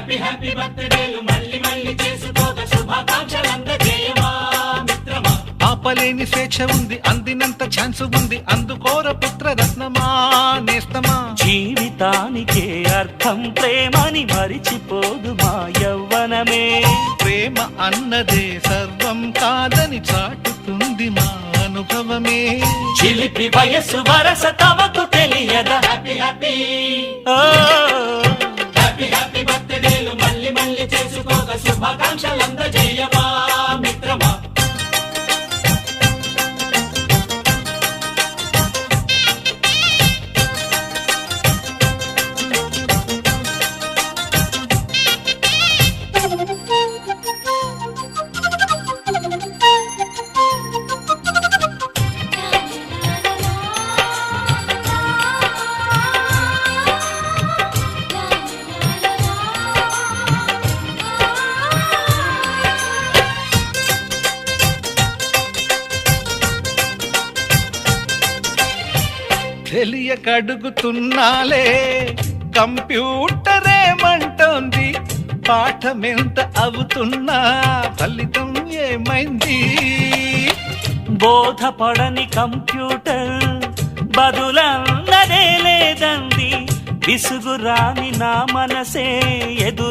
Happy happy బర్త్డేలు మళ్ళీ మళ్ళీ చేసుకోక శుభాకాంక్షలందజేయమా మిత్రమా. ఆపలేని స్వేచ్ఛ ఉంది, అందినంత ఛాన్స్ ఉంది, అందుకోర పుత్ర రత్నమా నేస్తమా. జీవితానికే అర్థం ప్రేమని మరిచిపోదు మా యవ్వనమే. ప్రేమ అన్నదే సర్వం కాదని చాటుతుంది మా అనుభవమే. చిలిపి వయస్సు వరస తమకు తెలియదా. హ్యాపీ హ్యాపీ ఓ హ్యాపీ హ్యాపీ బర్త్డేలు మళ్ళీ మళ్ళీ చేసుకోక శుభాకాంక్షలందజేయమా మిత్రమా. తెలియకడుగుతున్నాలే కంప్యూటరేమంటోంది, పాఠమెంత అవుతున్నా ఫలితం ఏమైంది. బోధపడని కంప్యూటర్ బదులన్నదే లేదంది. విసుగురాని నా మనసే ఎదురు